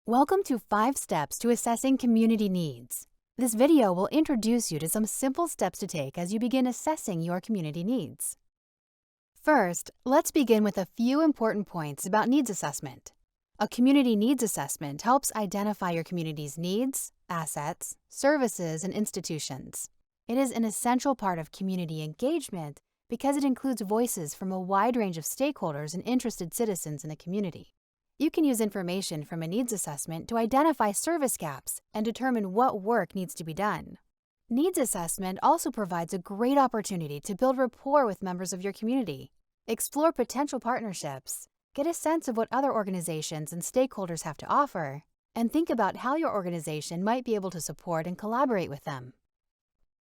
Welcome to 5 Steps to Assessing Community Needs. This video will introduce you to some simple steps to take as you begin assessing your community needs. First, let's begin with a few important points about needs assessment. A community needs assessment helps identify your community's needs, assets, services, and institutions. It is an essential part of community engagement because it includes voices from a wide range of stakeholders and interested citizens in the community. You can use information from a needs assessment to identify service gaps and determine what work needs to be done. Needs assessment also provides a great opportunity to build rapport with members of your community, explore potential partnerships, get a sense of what other organizations and stakeholders have to offer, and think about how your organization might be able to support and collaborate with them.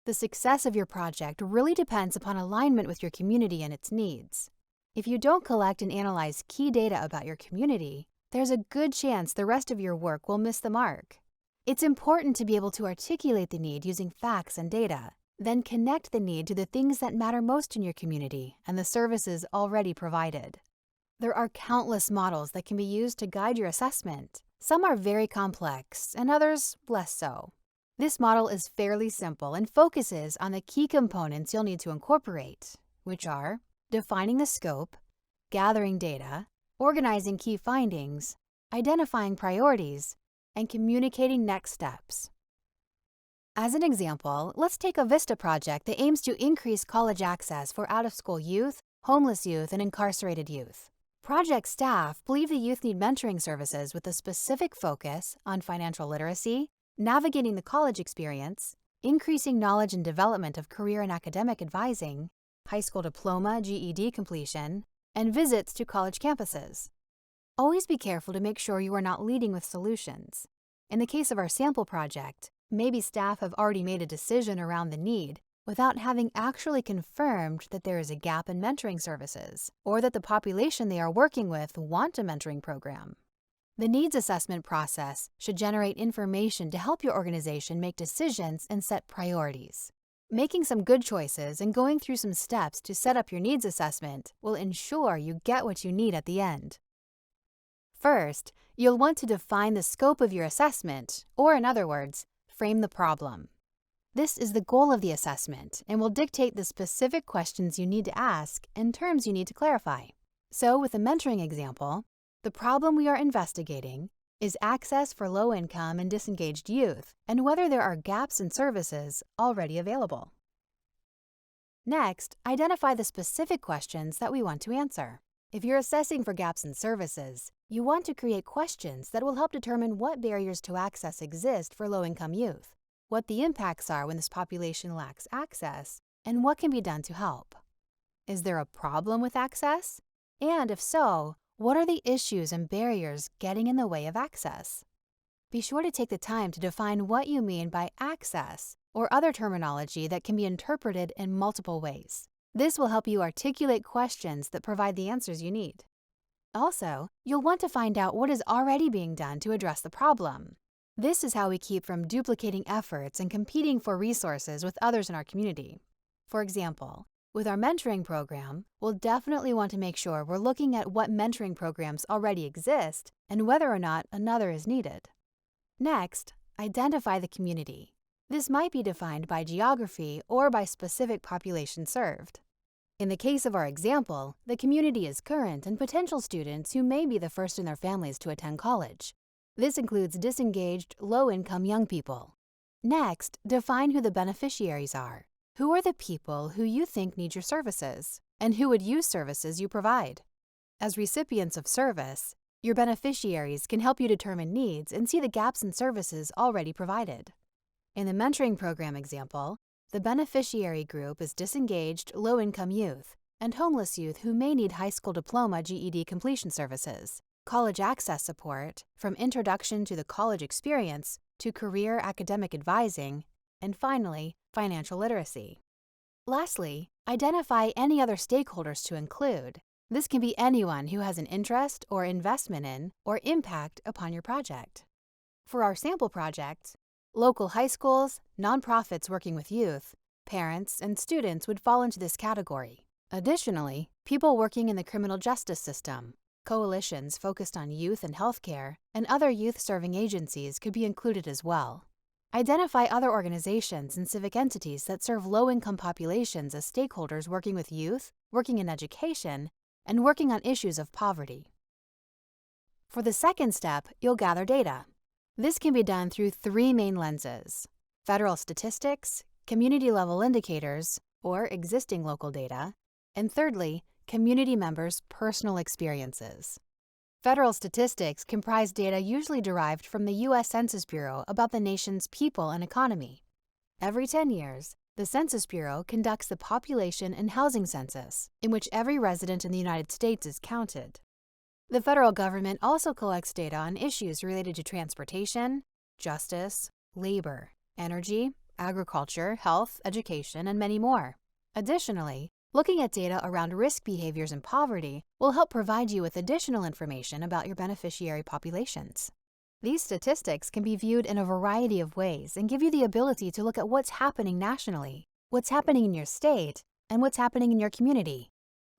The success of your project really depends upon alignment with your community and its needs. If you don't collect and analyze key data about your community, there's a good chance the rest of your work will miss the mark. It's important to be able to articulate the need using facts and data, then connect the need to the things that matter most in your community and the services already provided. There are countless models that can be used to guide your assessment. Some are very complex and others less so. This model is fairly simple and focuses on the key components you'll need to incorporate, which are defining the scope, gathering data, organizing key findings, identifying priorities, and communicating next steps. As an example, let's take a VISTA project that aims to increase college access for out-of-school youth, homeless youth, and incarcerated youth. Project staff believe the youth need mentoring services with a specific focus on financial literacy, navigating the college experience, increasing knowledge and development of career and academic advising, high school diploma, GED completion, and visits to college campuses. Always be careful to make sure you are not leading with solutions. In the case of our sample project, maybe staff have already made a decision around the need without having actually confirmed that there is a gap in mentoring services or that the population they are working with want a mentoring program. The needs assessment process should generate information to help your organization make decisions and set priorities. Making some good choices and going through some steps to set up your needs assessment will ensure you get what you need at the end. First, you'll want to define the scope of your assessment, or in other words, frame the problem. This is the goal of the assessment and will dictate the specific questions you need to ask and terms you need to clarify. So, with the mentoring example, the problem we are investigating is access for low-income and disengaged youth, and whether there are gaps in services already available. Next, identify the specific questions that we want to answer. If you're assessing for gaps in services, you want to create questions that will help determine what barriers to access exist for low-income youth, what the impacts are when this population lacks access, and what can be done to help. Is there a problem with access? And if so, what are the issues and barriers getting in the way of access? Be sure to take the time to define what you mean by access or other terminology that can be interpreted in multiple ways. This will help you articulate questions that provide the answers you need. Also, you'll want to find out what is already being done to address the problem. This is how we keep from duplicating efforts and competing for resources with others in our community. For example, with our mentoring program, we'll definitely want to make sure we're looking at what mentoring programs already exist and whether or not another is needed. Next, identify the community. This might be defined by geography or by specific population served. In the case of our example, the community is current and potential students who may be the first in their families to attend college. This includes disengaged, low-income young people. Next, define who the beneficiaries are. Who are the people who you think need your services, and who would use services you provide? As recipients of service, your beneficiaries can help you determine needs and see the gaps in services already provided. In the mentoring program example, the beneficiary group is disengaged, low-income youth and homeless youth who may need high school diploma GED completion services, college access support, from introduction to the college experience to career academic advising, and finally, financial literacy. Lastly, identify any other stakeholders to include. This can be anyone who has an interest or investment in or impact upon your project. For our sample project, local high schools, nonprofits working with youth, parents, and students would fall into this category. Additionally, people working in the criminal justice system, Coalitions focused on youth and healthcare and other youth-serving agencies could be included as well. Identify other organizations and civic entities that serve low-income populations as stakeholders working with youth, working in education, and working on issues of poverty. For the second step, you'll gather data. This can be done through three main lenses: federal statistics, community-level indicators, or existing local data, and thirdly, community members' personal experiences. Federal statistics comprise data usually derived from the U.S. Census Bureau about the nation's people and economy. Every 10 years, the Census Bureau conducts the population and housing census, in which every resident in the United States is counted. The federal government also collects data on issues related to transportation, justice, labor, energy, agriculture, health, education, and many more. Additionally, looking at data around risk behaviors and poverty will help provide you with additional information about your beneficiary populations. These statistics can be viewed in a variety of ways and give you the ability to look at what's happening nationally, what's happening in your state, and what's happening in your community.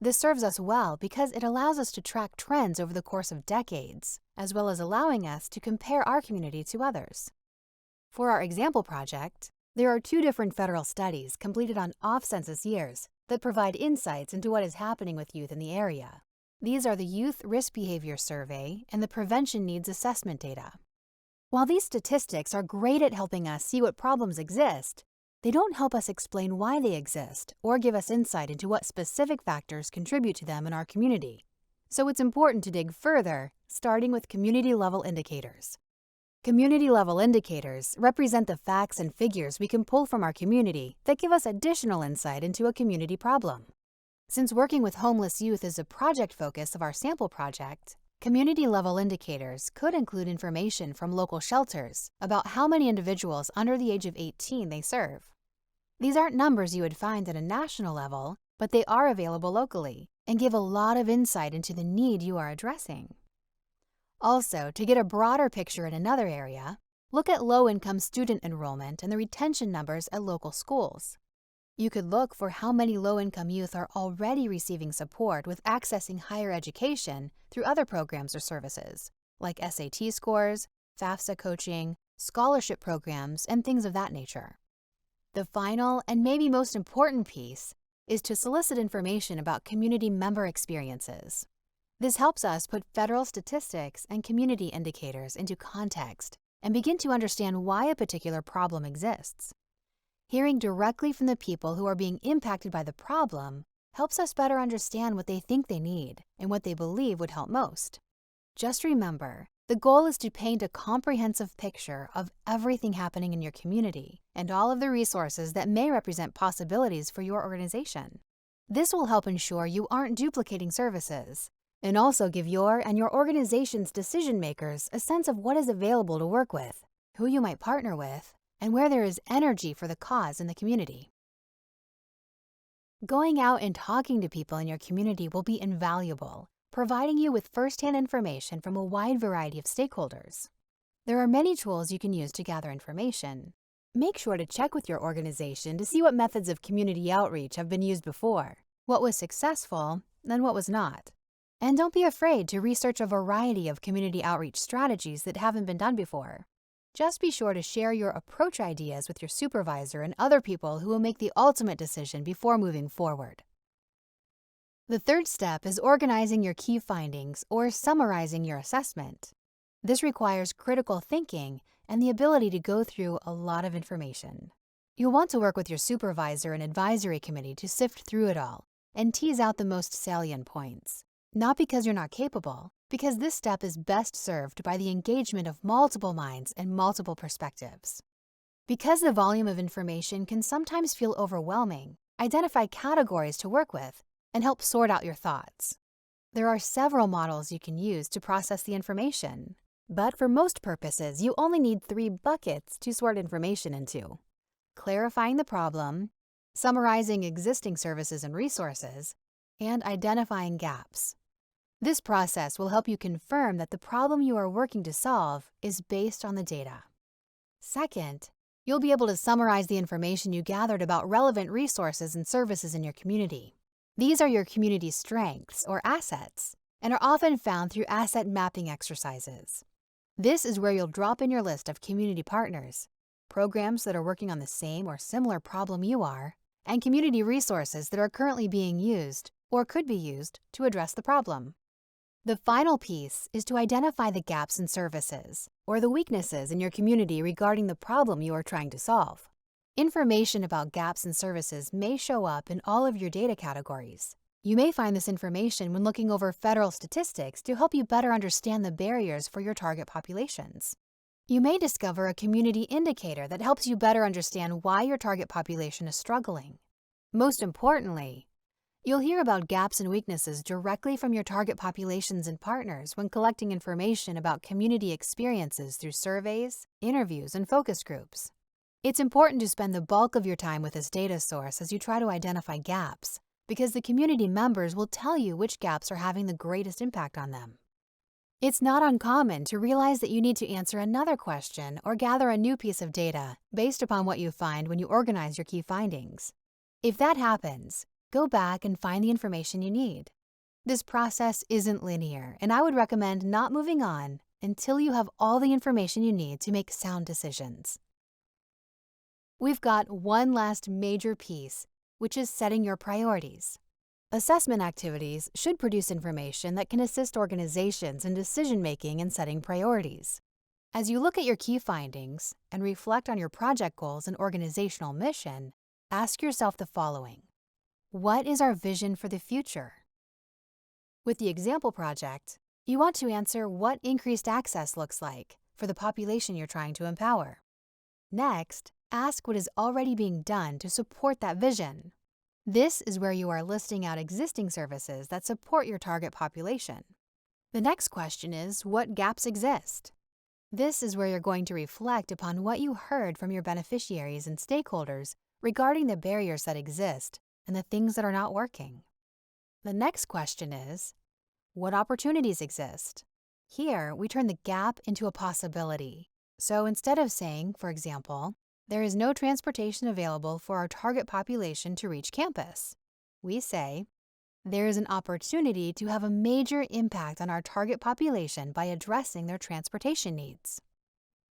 This serves us well because it allows us to track trends over the course of decades, as well as allowing us to compare our community to others. For our example project, there are two different federal studies completed on off-census years that provide insights into what is happening with youth in the area. These are the Youth Risk Behavior Survey and the Prevention Needs Assessment data. While these statistics are great at helping us see what problems exist, they don't help us explain why they exist or give us insight into what specific factors contribute to them in our community. So it's important to dig further, starting with community-level indicators. Community-level indicators represent the facts and figures we can pull from our community that give us additional insight into a community problem. Since working with homeless youth is a project focus of our sample project, community-level indicators could include information from local shelters about how many individuals under the age of 18 they serve. These aren't numbers you would find at a national level, but they are available locally and give a lot of insight into the need you are addressing. Also, to get a broader picture in another area, look at low-income student enrollment and the retention numbers at local schools. You could look for how many low-income youth are already receiving support with accessing higher education through other programs or services, like SAT scores, FAFSA coaching, scholarship programs, and things of that nature. The final and maybe most important piece is to solicit information about community member experiences. This helps us put federal statistics and community indicators into context and begin to understand why a particular problem exists. Hearing directly from the people who are being impacted by the problem helps us better understand what they think they need and what they believe would help most. Just remember, the goal is to paint a comprehensive picture of everything happening in your community and all of the resources that may represent possibilities for your organization. This will help ensure you aren't duplicating services, and also give your and your organization's decision makers a sense of what is available to work with, who you might partner with, and where there is energy for the cause in the community. Going out and talking to people in your community will be invaluable, providing you with firsthand information from a wide variety of stakeholders. There are many tools you can use to gather information. Make sure to check with your organization to see what methods of community outreach have been used before, what was successful, and what was not. And don't be afraid to research a variety of community outreach strategies that haven't been done before. Just be sure to share your approach ideas with your supervisor and other people who will make the ultimate decision before moving forward. The third step is organizing your key findings or summarizing your assessment. This requires critical thinking and the ability to go through a lot of information. You'll want to work with your supervisor and advisory committee to sift through it all and tease out the most salient points. Not because you're not capable, because this step is best served by the engagement of multiple minds and multiple perspectives. Because the volume of information can sometimes feel overwhelming, identify categories to work with and help sort out your thoughts. There are several models you can use to process the information, but for most purposes, you only need 3 buckets to sort information into: clarifying the problem, summarizing existing services and resources, and identifying gaps. This process will help you confirm that the problem you are working to solve is based on the data. Second, you'll be able to summarize the information you gathered about relevant resources and services in your community. These are your community's strengths or assets, and are often found through asset mapping exercises. This is where you'll drop in your list of community partners, programs that are working on the same or similar problem you are, and community resources that are currently being used or could be used to address the problem. The final piece is to identify the gaps in services or the weaknesses in your community regarding the problem you are trying to solve. Information about gaps in services may show up in all of your data categories. You may find this information when looking over federal statistics to help you better understand the barriers for your target populations. You may discover a community indicator that helps you better understand why your target population is struggling. Most importantly, you'll hear about gaps and weaknesses directly from your target populations and partners when collecting information about community experiences through surveys, interviews, and focus groups. It's important to spend the bulk of your time with this data source as you try to identify gaps, because the community members will tell you which gaps are having the greatest impact on them. It's not uncommon to realize that you need to answer another question or gather a new piece of data based upon what you find when you organize your key findings. If that happens, go back and find the information you need. This process isn't linear, and I would recommend not moving on until you have all the information you need to make sound decisions. We've got one last major piece, which is setting your priorities. Assessment activities should produce information that can assist organizations in decision-making and setting priorities. As you look at your key findings and reflect on your project goals and organizational mission, ask yourself the following. What is our vision for the future? With the example project, you want to answer what increased access looks like for the population you're trying to empower. Next, ask what is already being done to support that vision. This is where you are listing out existing services that support your target population. The next question is, what gaps exist? This is where you're going to reflect upon what you heard from your beneficiaries and stakeholders regarding the barriers that exist and the things that are not working. The next question is, what opportunities exist? Here, we turn the gap into a possibility. So instead of saying, for example, there is no transportation available for our target population to reach campus, we say, there is an opportunity to have a major impact on our target population by addressing their transportation needs.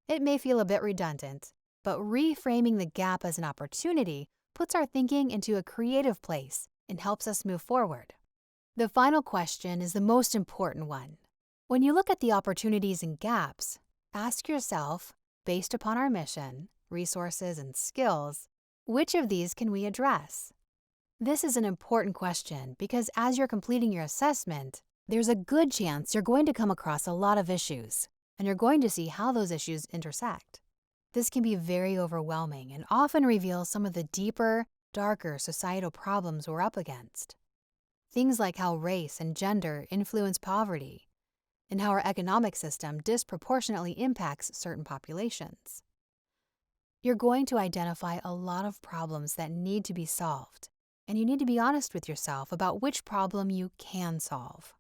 It may feel a bit redundant, but reframing the gap as an opportunity puts our thinking into a creative place and helps us move forward. The final question is the most important one. When you look at the opportunities and gaps, ask yourself, based upon our mission, resources, and skills, which of these can we address? This is an important question because as you're completing your assessment, there's a good chance you're going to come across a lot of issues, and you're going to see how those issues intersect. This can be very overwhelming and often reveals some of the deeper, darker societal problems we're up against. Things like how race and gender influence poverty, and how our economic system disproportionately impacts certain populations. You're going to identify a lot of problems that need to be solved, and you need to be honest with yourself about which problem you can solve.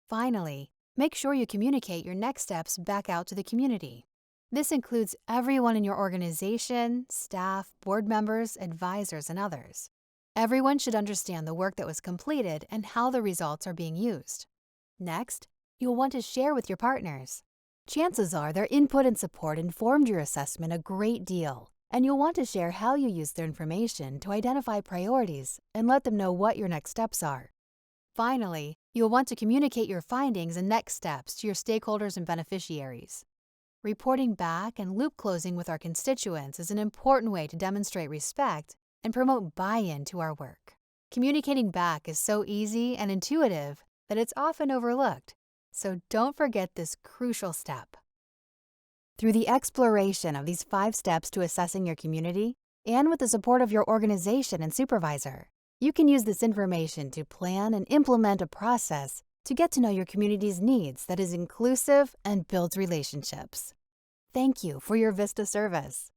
Finally, make sure you communicate your next steps back out to the community. This includes everyone in your organization, staff, board members, advisors, and others. Everyone should understand the work that was completed and how the results are being used. Next, you'll want to share with your partners. Chances are their input and support informed your assessment a great deal, and you'll want to share how you used their information to identify priorities and let them know what your next steps are. Finally, you'll want to communicate your findings and next steps to your stakeholders and beneficiaries. Reporting back and loop closing with our constituents is an important way to demonstrate respect and promote buy-in to our work. Communicating back is so easy and intuitive that it's often overlooked, so don't forget this crucial step. Through the exploration of these 5 steps to assessing your community, and with the support of your organization and supervisor, you can use this information to plan and implement a process to get to know your community's needs that is inclusive and builds relationships. Thank you for your VISTA service.